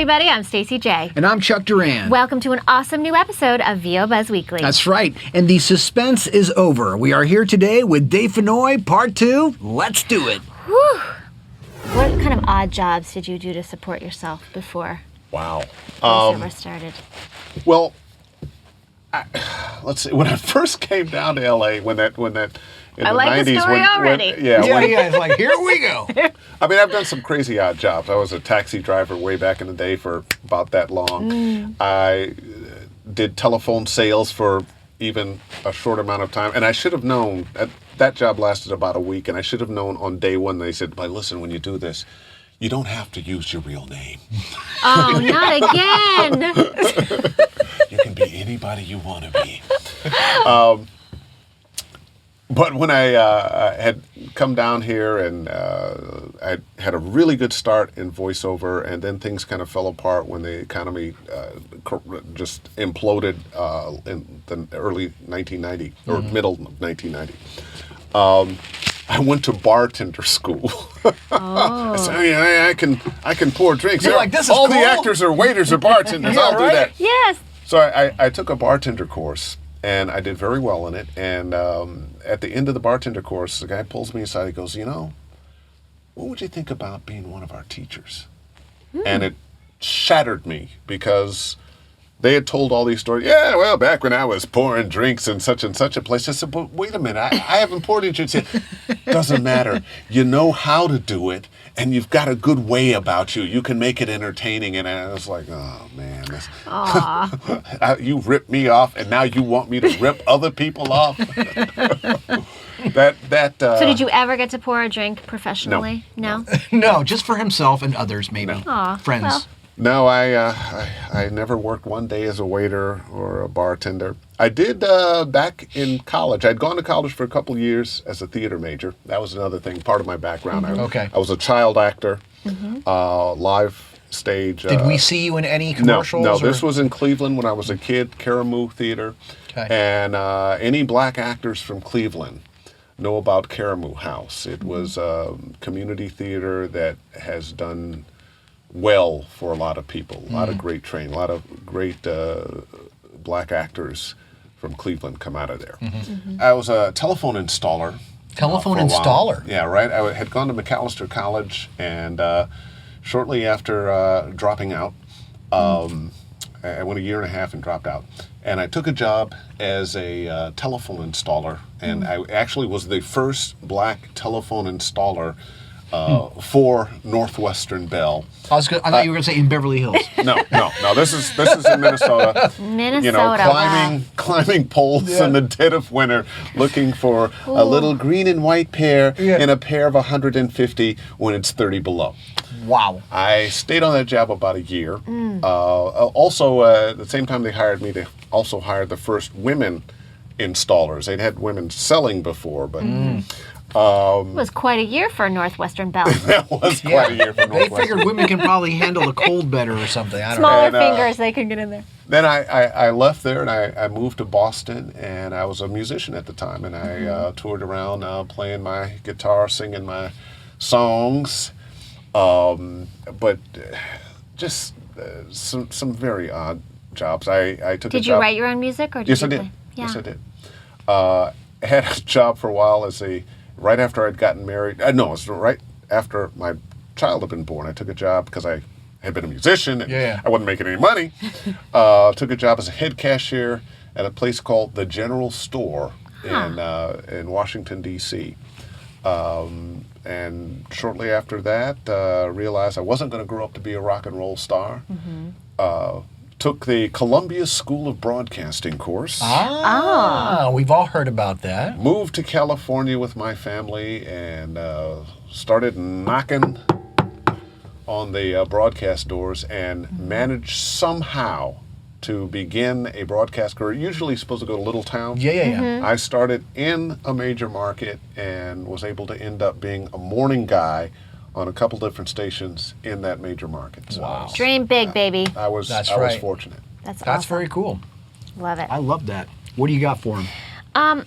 everybody. I'm Stacey J. And I'm Chuck Duran. Welcome to an awesome new episode of VO Buzz Weekly. That's right. And the suspense is over. We are here today with Dave Fennoy, part 2. Let's do it. Whew. What kind of odd jobs did you do to support yourself before voiceover started? Well, let's see. When I first came down to LA, when that in I the like 90s, the story already. It's like, here we go. I mean, I've done some crazy odd jobs. I was a taxi driver way back in the day for about that long. I did telephone sales for even a short amount of time, and I should have known that job lasted about a week, and I should have known on day one. They said, "But listen, when you do this, you don't have to use your real name. Oh, not again! You can be anybody you want to be." But when I had come down here and I had a really good start in voiceover, and then things kind of fell apart when the economy just imploded in the early 1990 or middle of 1990. I went to bartender school. I said, I can pour drinks. You're like, this is all cool. the actors are waiters or bartenders. I'll do that. Yes. So I took a bartender course, and I did very well in it. And at the end of the bartender course, the guy pulls me aside. He goes, what would you think about being one of our teachers? And it shattered me because they had told all these stories. Yeah, well, back when I was pouring drinks in such and such a place. I said, but wait a minute, I haven't poured any drinks. Doesn't matter. You know how to do it, and you've got a good way about you. You can make it entertaining. And I was like, oh, man. You ripped me off, and now you want me to rip other people off? So did you ever get to pour a drink professionally? No? No, just for himself and others, maybe. Aw, Friends. well. No, I never worked one day as a waiter or a bartender. I did back in college. I'd gone to college for a couple years as a theater major. That was another thing, part of my background. I was a child actor, live stage. Did we see you in any commercials? No, this was in Cleveland when I was a kid, Caramoo Theater. Okay. And any black actors from Cleveland know about Caramoo House. It was a community theater that has done well for a lot of people, a lot of great training, a lot of great black actors from Cleveland come out of there. I was a telephone installer. Telephone for a while. installer? Yeah, right. I had gone to McAllister College, and shortly after dropping out, I went a year and a half and dropped out. And I took a job as a telephone installer, and I actually was the first black telephone installer for Northwestern Bell. I thought you were going to say in Beverly Hills. No. This is in Minnesota. Minnesota, climbing poles in the dead of winter, looking for a little green and white pair in a pair of 150 when it's 30 below. Wow. I stayed on that job about a year. Also, at the same time they hired me, they also hired the first women installers. They'd had women selling before, but... it was quite a year for Northwestern Bell. That was quite a year for They Northwestern. figured women can probably handle the cold better or something. I don't Smaller And, fingers, they could get in there. Then I left there and I moved to Boston, and I was a musician at the time, and I toured around playing my guitar, singing my songs, but just some very odd jobs. I took a job. Did you write your own music, or did Yes, you I did. play? Yeah. Yes, I did. I had a job for a while right after I'd gotten married. No, it was right after my child had been born. I took a job because I had been a musician and I wasn't making any money. Took a job as a head cashier at a place called the General Store in Washington, D.C. And shortly after that, realized I wasn't going to grow up to be a rock and roll star. Took the Columbia School of Broadcasting course. We've all heard about that. Moved to California with my family and started knocking on the broadcast doors and managed somehow to begin a broadcast career. Usually supposed to go to little town. Yeah. I started in a major market and was able to end up being a morning guy on a couple different stations in that major market. So Wow. Dream big, baby. I was right. fortunate. That's That's awesome. very cool. Love it. I love that. What do you got for him?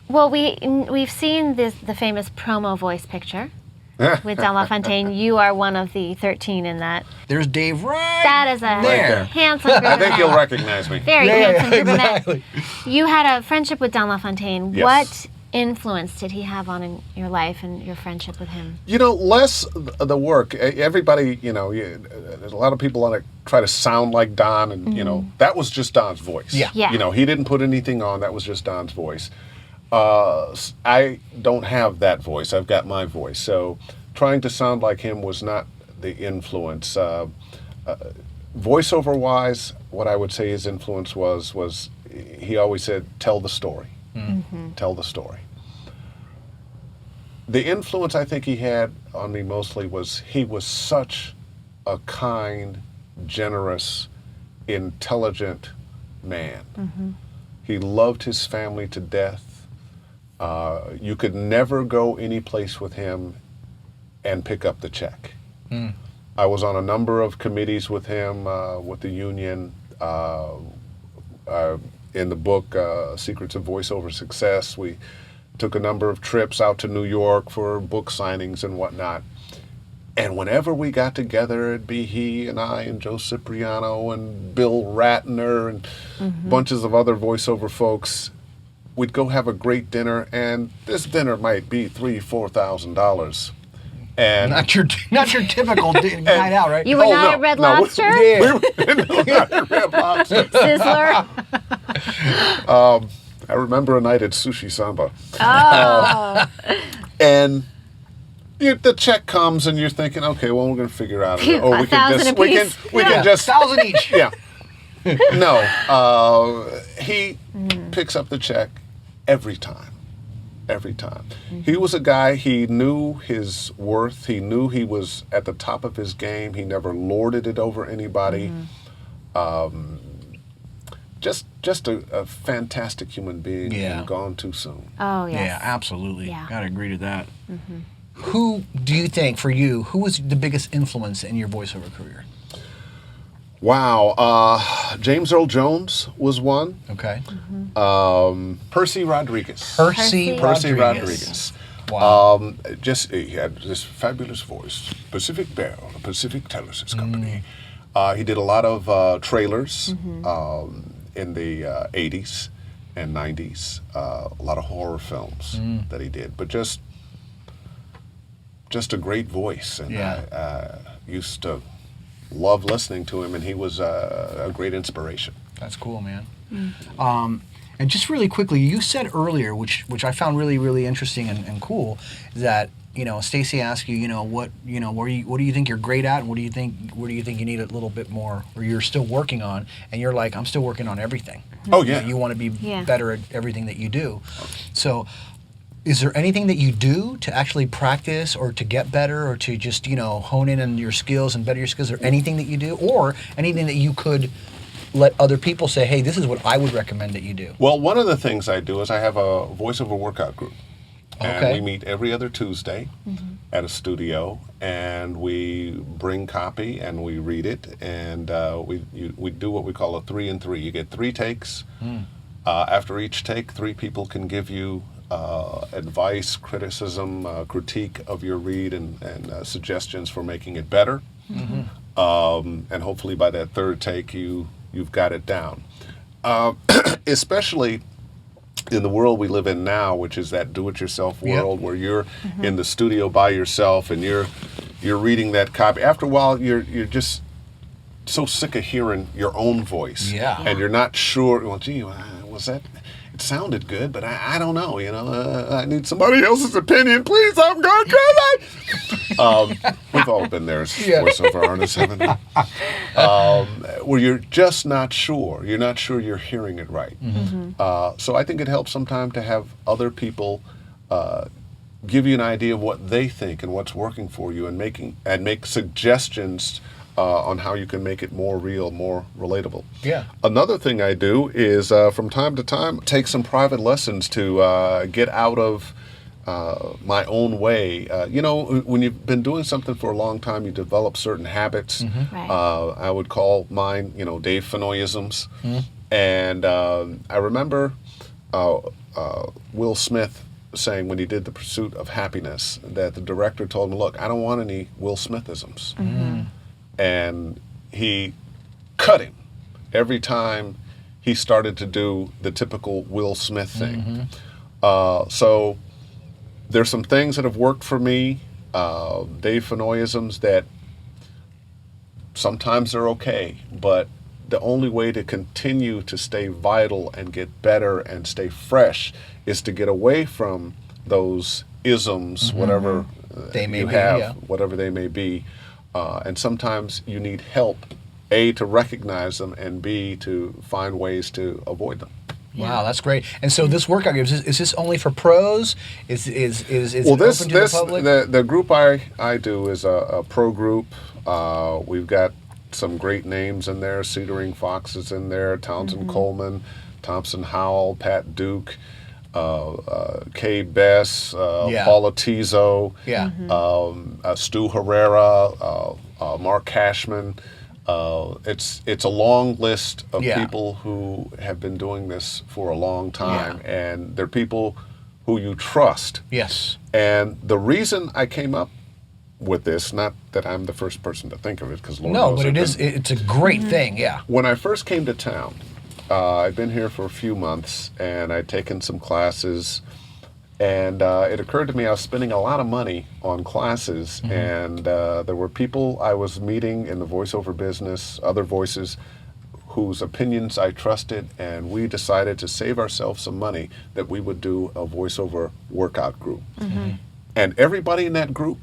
Well, we've seen the famous promo voice picture. with Don LaFontaine. You are one of the 13 in that. There's Dave right That is a there. handsome group I of think men. you'll recognize me. Very handsome group exactly. of men. You had a friendship with Don LaFontaine. Yes. What influence did he have on your life and your friendship with him? Less the work. Everybody, there's a lot of people want to try to sound like Don, and that was just Don's voice. Yeah. He didn't put anything on. That was just Don's voice. I don't have that voice. I've got my voice. So trying to sound like him was not the influence. Voiceover wise, what I would say his influence was he always said, "Tell the story." Tell the story. The influence I think he had on me mostly was he was such a kind, generous, intelligent man. He loved his family to death. You could never go any place with him and pick up the check. I was on a number of committees with him, with the union, in the book, Secrets of Voiceover Success. We took a number of trips out to New York for book signings and whatnot. And whenever we got together, it'd be he and I and Joe Cipriano and Bill Ratner and bunches of other voiceover folks. We'd go have a great dinner, and this dinner might be $3,000-$4,000. And Not your typical night out, right? You were not at Red Lobster? Yeah. not at Red Lobster. Sizzler? I remember a night at Sushi Samba. Oh. And the check comes, and you're thinking, okay, well, we're going to figure out. Phew, Or we can $1,000 just, we can, apiece. we can just, 1,000 each. yeah. No, he picks up the check every time. Every time. He was a guy, he knew his worth. He knew he was at the top of his game. He never lorded it over anybody. Just a fantastic human being and gone too soon. Oh, yes. Yeah, absolutely. Yeah. Gotta agree to that. Who do you think, for you, who was the biggest influence in your voiceover career? Wow. James Earl Jones was one. Okay. Percy Rodriguez. Percy Rodriguez. Wow. He had this fabulous voice. Pacific Bell, Pacific Telesis Company. He did a lot of trailers in the 80s and 90s. A lot of horror films that he did, but just a great voice, and I used to love listening to him, and he was a great inspiration. That's cool, man. And just really quickly, you said earlier, which I found really, really interesting and cool, that Stacy asked you, what do you think you're great at, and what do you think you need a little bit more, or you're still working on, and you're like, I'm still working on everything. Oh yeah. You want to be better at everything that you do. So, is there anything that you do to actually practice or to get better or to just, hone in on your skills and better your skills? Is there anything that you do, or anything that you could let other people say, hey, this is what I would recommend that you do? Well, one of the things I do is I have a voiceover workout group. And Okay. we meet every other Tuesday at a studio, and we bring copy and we read it, and we do what we call a 3 and 3. You get 3 takes. After each take, 3 people can give you advice, criticism, critique of your read, and suggestions for making it better. And hopefully by that 3rd take, you've got it down. Especially in the world we live in now, which is that do-it-yourself world where you're in the studio by yourself and you're reading that copy. After a while, you're just so sick of hearing your own voice, and you're not sure. Well, gee, was that? It sounded good, but I don't know. I need somebody else's opinion, please. I'm going crazy. We've all been there as voiceover artists, haven't we? Where you're just not sure. You're not sure you're hearing it right. So I think it helps sometimes to have other people give you an idea of what they think and what's working for you, and make suggestions on how you can make it more real, more relatable. Yeah. Another thing I do is from time to time take some private lessons to get out of my own way. When you've been doing something for a long time, you develop certain habits. Right. I would call mine, Dave Fennoyisms. And I remember Will Smith saying when he did The Pursuit of Happiness that the director told him, look, I don't want any Will Smithisms. And he cut him every time he started to do the typical Will Smith thing. So there's some things that have worked for me, Dave Fennoyisms, that sometimes they're okay, but the only way to continue to stay vital and get better and stay fresh is to get away from those isms, whatever they may you be, have, whatever they may be. And sometimes you need help, A, to recognize them, and B, to find ways to avoid them. Wow, that's great. And so this workout group, is this only for pros? Is it Well, open to the public? the group I do is a pro group. We've got some great names in there. Cedar Fox is in there, Townsend Coleman, Thompson Howell, Pat Duke, Kay Bess, Paula Tizo, Stu Herrera, Mark Cashman. It's a long list of people who have been doing this for a long time, and they're people who you trust. Yes. And the reason I came up with this, not that I'm the first person to think of it, because Lord knows but it's a great thing, yeah. When I first came to town, I'd been here for a few months, and I'd taken some classes, and it occurred to me I was spending a lot of money on classes, and there were people I was meeting in the voiceover business, other voices, whose opinions I trusted, and we decided to save ourselves some money that we would do a voiceover workout group. And everybody in that group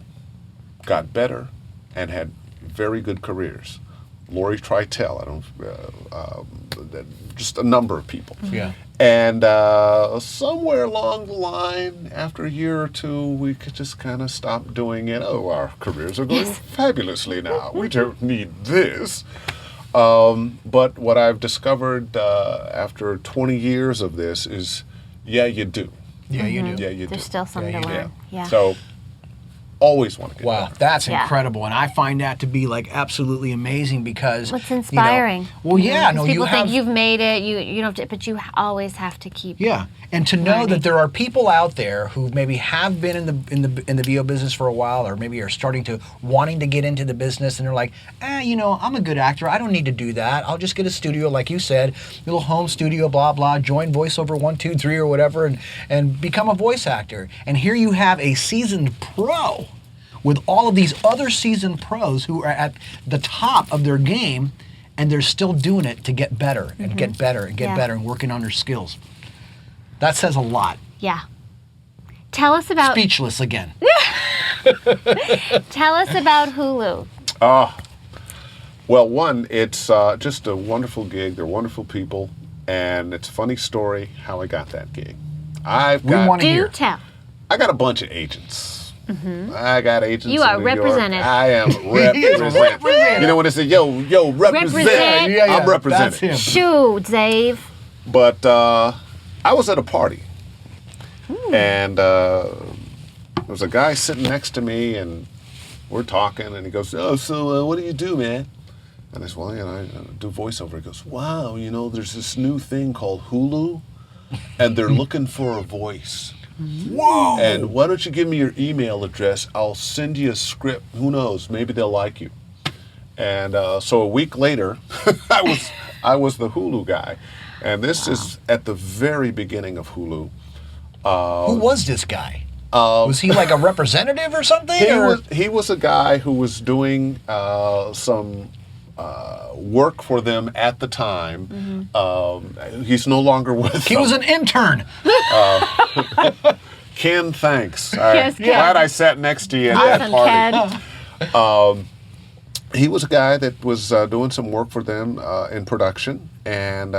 got better and had very good careers. Lori Tritel, just a number of people. Yeah. And somewhere along the line, after a year or two, we could just kind of stop doing it. Oh, our careers are going fabulously now. We don't need this. But what I've discovered after 20 years of this is, you do. Yeah, you do. Yeah, you do. There's still something to learn. Yeah. So, always want to get Wow, better. that's incredible, and I find that to be like absolutely amazing because It's inspiring. Well, yeah, Because you people have. think you've made it. You don't, but you always have to keep. Yeah, and to know learning. that there are people out there who maybe have been in the VO business for a while, or maybe are wanting to get into the business, and they're like, I'm a good actor. I don't need to do that. I'll just get a studio, like you said, little home studio, blah blah. Join voiceover 1, 2, 3 or whatever, and become a voice actor. And here you have a seasoned pro with all of these other seasoned pros who are at the top of their game, and they're still doing it to get better and get better and get better and working on their skills. That says a lot. Yeah. Tell us about. Speechless again. Tell us about Hulu. Well, one, it's just a wonderful gig. They're wonderful people, and it's a funny story how I got that gig. Do tell. I got a bunch of agents. I got agents. You are in New York. represented. I am represented. You know when they say, yo, represent. Represent. I'm represented. That's him. Shoo, Dave. But I was at a party, and there was a guy sitting next to me, and we're talking, and he goes, "Oh, so what do you do, man?" And I said, "Well, I do voiceover." He goes, "Wow, there's this new thing called Hulu, and they're looking for a voice. Whoa! And why don't you give me your email address? I'll send you a script. Who knows? Maybe they'll like you." And so a week later, I was the Hulu guy, and this is at the very beginning of Hulu. Who was this guy? Was he like a representative or something? He was a guy who was doing some work for them at the time. He's no longer with them. He was an intern. Ken, thanks. Yes, Ken. Glad I sat next to you at that party. He was a guy that was doing some work for them in production, and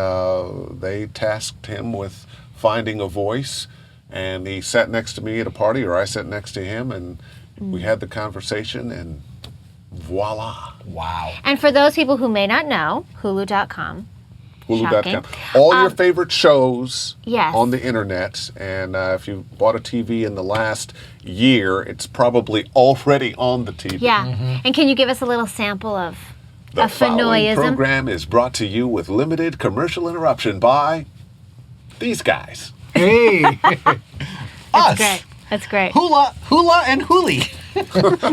they tasked him with finding a voice, and he sat next to me at a party, or I sat next to him, and we had the conversation, and voila. Wow. And for those people who may not know, Hulu.com. Hulu.com. All your favorite shows Yes. on the internet, and if you bought a TV in the last year, it's probably already on the TV. Yeah. And can you give us a little sample of The a following Fennoyism? program is brought to you with limited commercial interruption by these guys. Hey. Us. Great. That's great. Hula and Huli.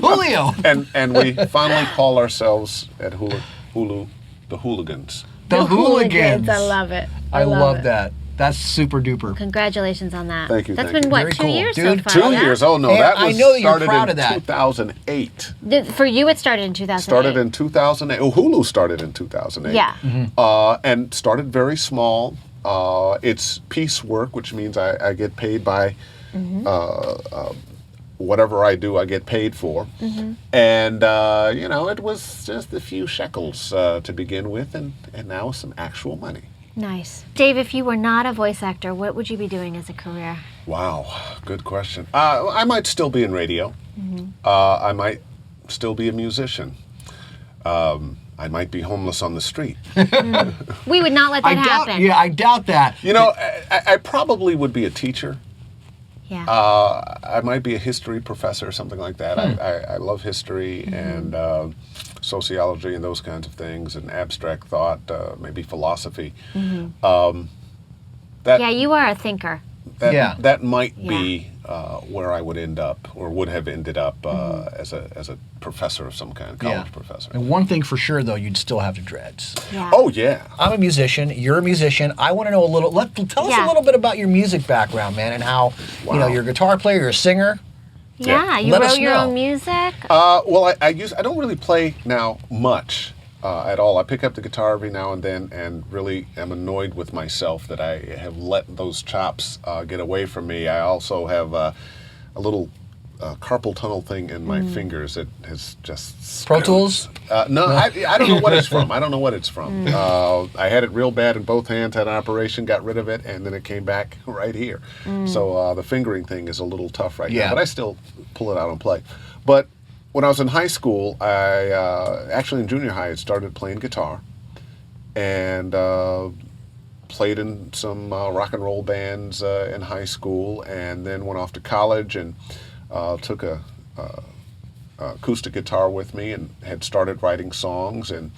Julio. And we finally call ourselves at Hulu the Hooligans. The Hooligans. I love it. I love that. That's super duper. Congratulations on that. Thank you. That's thank been you. what, Very 2 cool. years Dude, so far? 2 yeah? years. Oh no, And that I was know that you're started proud in of that. 2008. For you, it started in 2008. Started in 2008. Oh, Hulu started in 2008. Yeah. And started very small. It's piecework, which means I get paid by whatever I do, I get paid for. And, it was just a few shekels to begin with, and now some actual money. Nice. Dave, if you were not a voice actor, what would you be doing as a career? Wow, good question. I might still be in radio. I might still be a musician. I might be homeless on the street. We would not let that happen. I doubt that. I probably would be a teacher. Yeah. I might be a history professor or something like that. I love history and sociology and those kinds of things, and abstract thought, maybe philosophy. Yeah, you are a thinker. That might be where I would end up, or would have ended up as a professor of some kind, college professor. And one thing for sure, though, you'd still have the dreads. Yeah. Oh yeah. I'm a musician. You're a musician. I want to know a little. Tell us a little bit about your music background, man, and how you're a guitar player, you're a singer. Yeah, you Let us wrote your know. own music. Well, I don't really play now much at all. I pick up the guitar every now and then, and really am annoyed with myself that I have let those chops get away from me. I also have a little carpal tunnel thing in my fingers that has just Pro Tools? No, I don't know what it's from. I don't know what it's from. I had it real bad in both hands, had an operation, got rid of it, and then it came back right here. So the fingering thing is a little tough right now, but I still pull it out and play. But when I was in high school, I actually in junior high, I started playing guitar and played in some rock and roll bands in high school, and then went off to college and took a acoustic guitar with me and had started writing songs and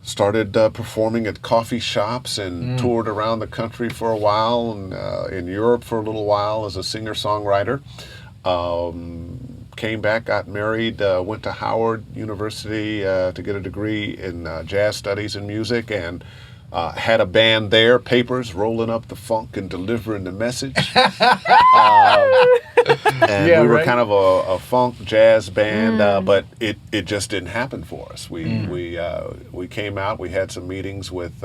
started performing at coffee shops and toured around the country for a while, and in Europe for a little while as a singer-songwriter. Came back, got married, went to Howard University to get a degree in jazz studies and music, and had a band there, Papers, rolling up the funk and delivering the message. And we were kind of a funk jazz band, but it just didn't happen for us. We came out, we had some meetings with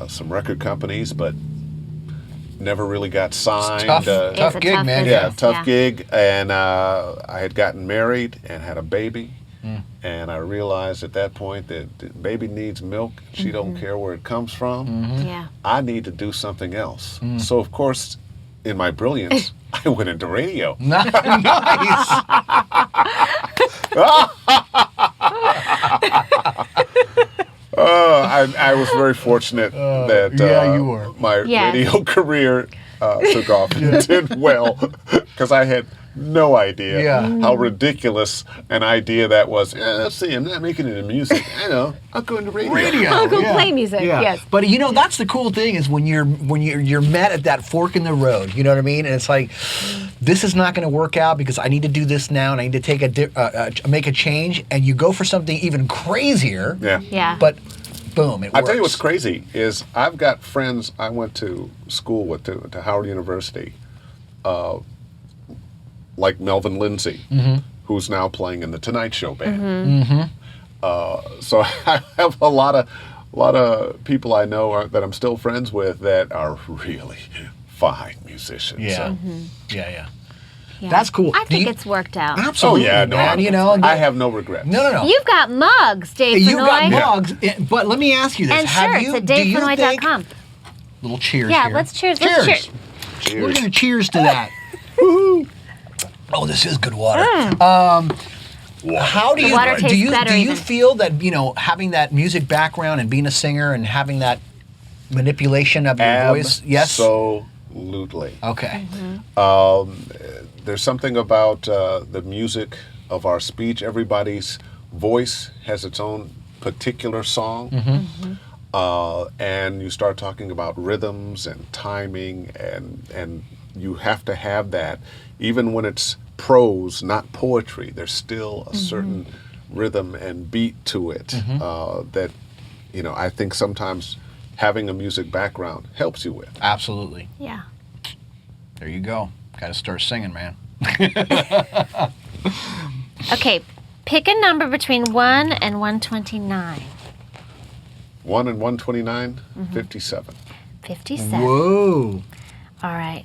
some record companies, but never really got signed. Tough gig, man. Yeah, tough gig. And I had gotten married and had a baby. And I realized at that point that the baby needs milk. She don't care where it comes from. Yeah. I need to do something else. So, of course, in my brilliance, I went into radio. Nice. I was very fortunate that you were. my radio career took off and did well, because I had no idea how ridiculous an idea that was. Let's see, I'm not making it in music. I know, I'll go into radio. I'll go play music. Yes. But that's the cool thing is when you're met at that fork in the road. You know what I mean? And it's like, this is not going to work out because I need to do this now, and I need to take make a change. And you go for something even crazier. Yeah. But boom, it works. I'll tell you what's crazy is I've got friends I went to school with, to Howard University, like Melvin Lindsay, who's now playing in the Tonight Show band. So I have a lot of people I know that I'm still friends with that are really fine musicians. Yeah. So. Yeah. That's cool. I think it's worked out. Absolutely, no, man. I have no regrets. No. You've got mugs, Dave You got Fennoy. mugs, but let me ask you this. And shirts at DaveFennoy.com. Little cheers Yeah, here. let's cheers. Cheers. Let's cheers. Cheers. We're going to cheers to that. Woohoo. Oh, this is good water. How do The you water tastes better do you even. feel that having that music background and being a singer and having that manipulation of your voice? Yes. Absolutely. Okay. There's something about the music of our speech. Everybody's voice has its own particular song. And you start talking about rhythms and timing and you have to have that, even when it's prose, not poetry. There's still a certain rhythm and beat to it that, I think sometimes having a music background helps you with. Absolutely. Yeah. There you go. Got to start singing, man. Okay, pick a number between 1 and 129. 1 and 129, 57. 57. Whoa. All right.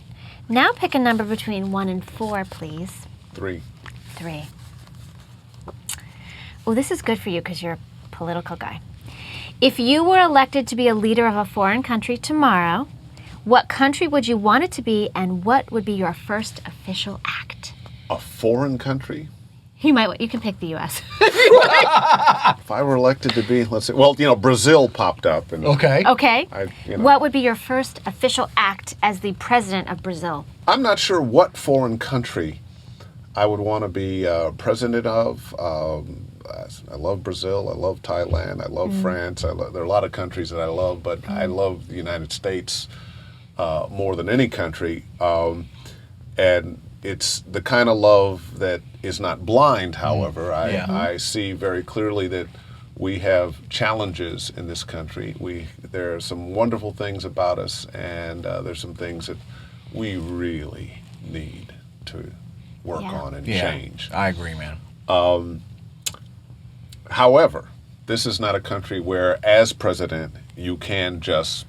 Now pick a number between 1 and 4, please. 3. 3. Well, this is good for you because you're a political guy. If you were elected to be a leader of a foreign country tomorrow, what country would you want it to be, and what would be your first official act? A foreign country? You can pick the U.S. If I were elected to be, let's say, Brazil popped up. And Okay. Okay. you know. What would be your first official act as the president of Brazil? I'm not sure what foreign country I would want to be president of. I love Brazil. I love Thailand. I love France. There are a lot of countries that I love, but I love the United States more than any country. And it's the kind of love that is not blind, however. I see very clearly that we have challenges in this country. There are some wonderful things about us, and there's some things that we really need to work on and change. I agree, man. However, this is not a country where, as president, you can just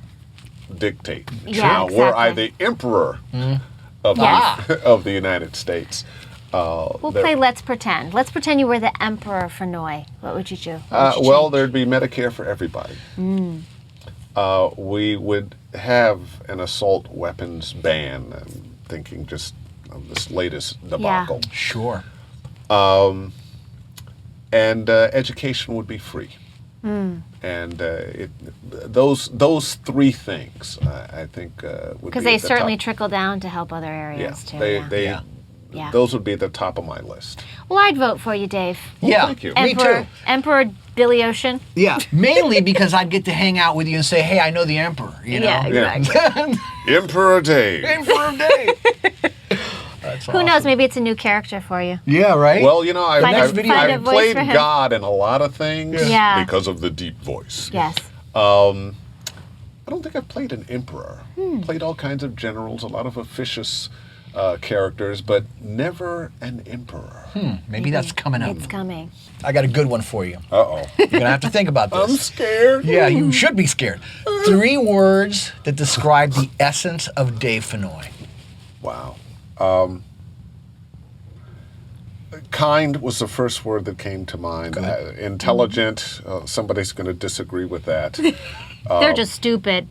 dictate. Yeah, Were I exactly. the emperor of, Yes. of the United States? We'll play Let's Pretend. Let's pretend you were the emperor for Fennoy. What would you do? There'd be Medicare for everybody. We would have an assault weapons ban. I'm thinking just of this latest debacle. Sure. And education would be free. And those three things, I think, would be Because they at the certainly top. trickle down to help other areas too. Yeah. Those would be at the top of my list. Well, I'd vote for you, Dave. Yeah. Thank you. Me too. Emperor Billy Ocean. Yeah. Mainly because I'd get to hang out with you and say, hey, I know the emperor, you know? Yeah, exactly. Emperor Dave. Emperor Dave. That's Who awesome. knows? Maybe it's a new character for you. Yeah, right? Well, Find I've a voice played for him. God in a lot of things Yeah. because of the deep voice. Yes. I don't think I've played an emperor. Played all kinds of generals, a lot of officious characters, but never an emperor. Maybe that's coming up. It's coming. I got a good one for you. Uh-oh. You're going to have to think about this. I'm scared. Yeah, you should be scared. 3 words that describe the essence of Dave Fennoy. Wow. Kind was the first word that came to mind. Intelligent, somebody's going to disagree with that. They're just stupid.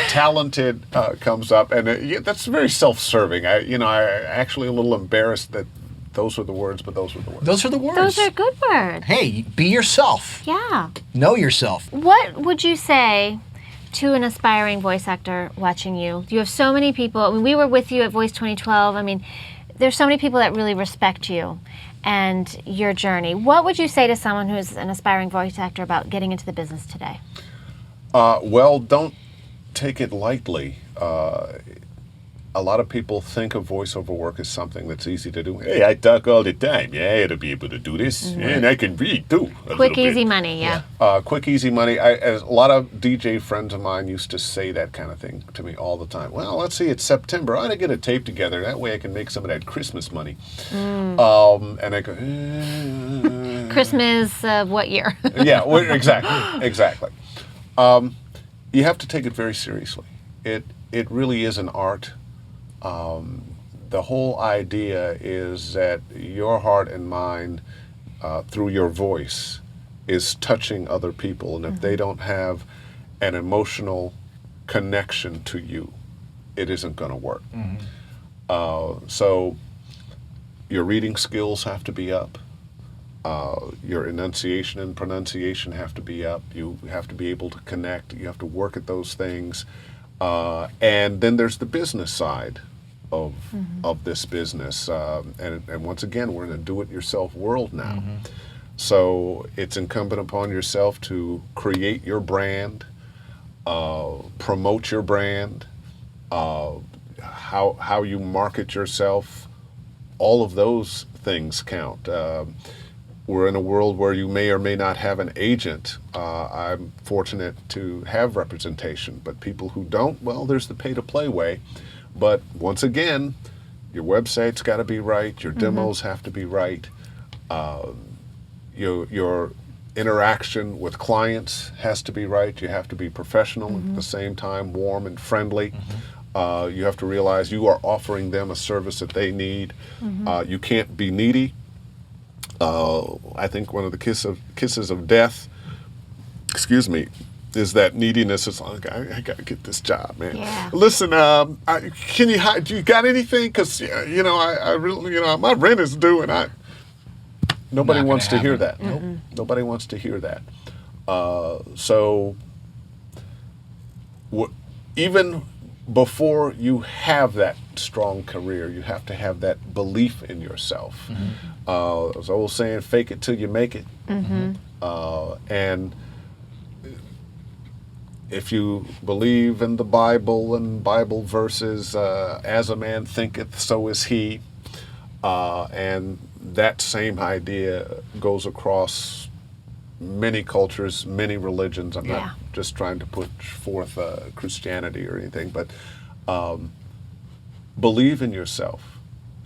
Talented comes up, and that's very self-serving. I'm actually a little embarrassed that those were the words, but those were the words. Those are the words. Those are good words. Hey, be yourself. Yeah. Know yourself. What would you say to an aspiring voice actor watching you? You have so many people. I mean, we were with you at Voice 2012. I mean, there's so many people that really respect you and your journey. What would you say to someone who's an aspiring voice actor about getting into the business today? Well, don't take it lightly. A lot of people think of voiceover work as something that's easy to do. Hey, I talk all the time. Yeah, I ought to be able to do this. And I can read, too. Quick, easy money, yeah. Quick, easy money. A lot of DJ friends of mine used to say that kind of thing to me all the time. Well, let's see, it's September. I ought to get a tape together. That way I can make some of that Christmas money. And I go, Christmas, what year? yeah, well, exactly. You have to take it very seriously. It really is an art. The whole idea is that your heart and mind, through your voice, is touching other people. And if they don't have an emotional connection to you, it isn't going to work. So your reading skills have to be up. Your enunciation and pronunciation have to be up. You have to be able to connect. You have to work at those things. And then there's the business side of this business. And once again, we're in a do-it-yourself world now. So it's incumbent upon yourself to create your brand, promote your brand, how you market yourself, all of those things count. We're in a world where you may or may not have an agent. I'm fortunate to have representation, but people who don't, well, there's the pay-to-play way. But once again, your website's got to be right, your demos have to be right, your interaction with clients has to be right. You have to be professional at the same time, warm and friendly. You have to realize you are offering them a service that they need. You can't be needy. I think one of the kisses of death, is that neediness. Is like, I got to get this job, man. Yeah. Listen, do you got anything? Because I really, my rent is due, and nobody Not wants to gonna hear happen. that. Nope. Nobody wants to hear that. So even before you have that strong career, you have to have that belief in yourself. As I was saying, fake it till you make it. And if you believe in the Bible and Bible verses, as a man thinketh, so is he. And that same idea goes across many cultures, many religions. I'm not just trying to put forth Christianity or anything, but believe in yourself.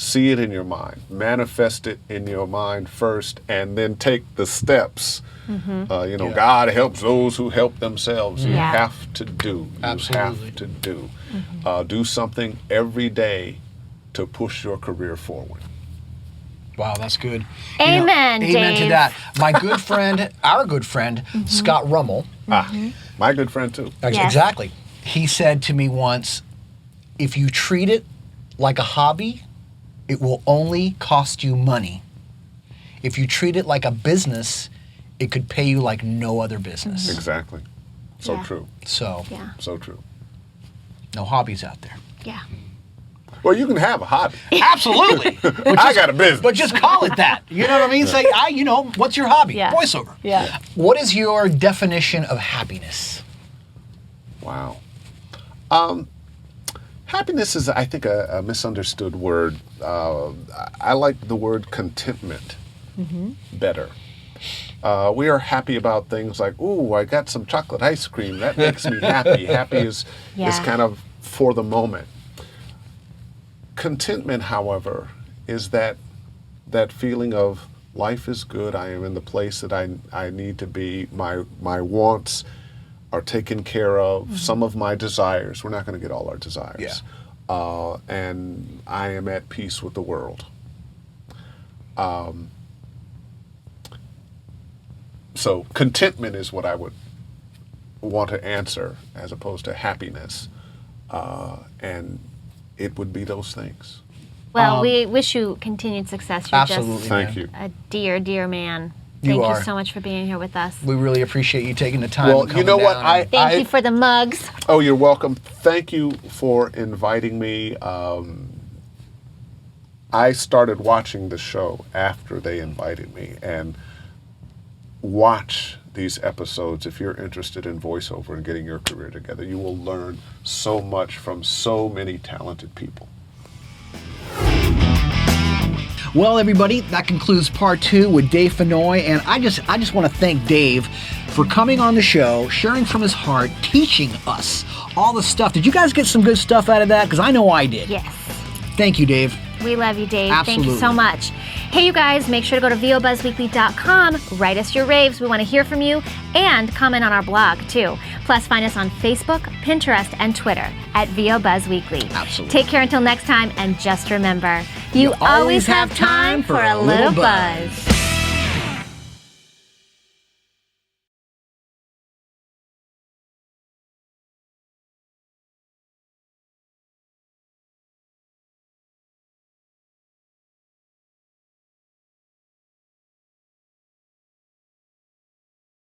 See it in your mind. Manifest it in your mind first, and then take the steps. God helps those who help themselves. You have to do. Absolutely. You have to do. Do something every day to push your career forward. Wow, that's good. Amen, Amen to Dave. that. My good friend, our good friend, Scott Rummel. My good friend too. Yes. Exactly. He said to me once, if you treat it like a hobby, it will only cost you money. If you treat it like a business, it could pay you like no other business. Exactly. So Yeah. true. So, So true. no hobbies out there. Yeah. Well, you can have a hobby. Absolutely. I got a business. But just call it that. You know what I mean? Say, what's your hobby? Yeah. Voiceover. Yeah. What is your definition of happiness? Wow. Happiness is, I think, a misunderstood word. I like the word contentment better. We are happy about things like, ooh, I got some chocolate ice cream. That makes me happy. Happy is kind of for the moment. Contentment, however, is that feeling of life is good. I am in the place that I need to be. My wants are taken care of. Some of my desires. We're not going to get all our desires. And I am at peace with the world. So contentment is what I would want to answer as opposed to happiness. And it would be those things. Well, we wish you continued success. You're Absolutely. just Thank you. a dear, dear man. You Thank are. you so much for being here with us. We really appreciate you taking the time. Well, and you coming know what? down and- Thank you for the mugs. Oh, you're welcome. Thank you for inviting me. I started watching the show after they invited me, and watch these episodes if you're interested in voiceover and getting your career together. You will learn so much from so many talented people. Well, everybody, that concludes part 2 with Dave Fennoy, and I just want to thank Dave for coming on the show, sharing from his heart, teaching us all the stuff. Did you guys get some good stuff out of that? Because I know I did. Yes. Thank you, Dave. We love you, Dave. Absolutely. Thank you so much. Hey, you guys, make sure to go to VOBuzzWeekly.com, write us your raves. We want to hear from you, and comment on our blog, too. Plus, find us on Facebook, Pinterest, and Twitter at VOBuzzWeekly. Absolutely. Take care until next time, and just remember, you always have time for a little buzz.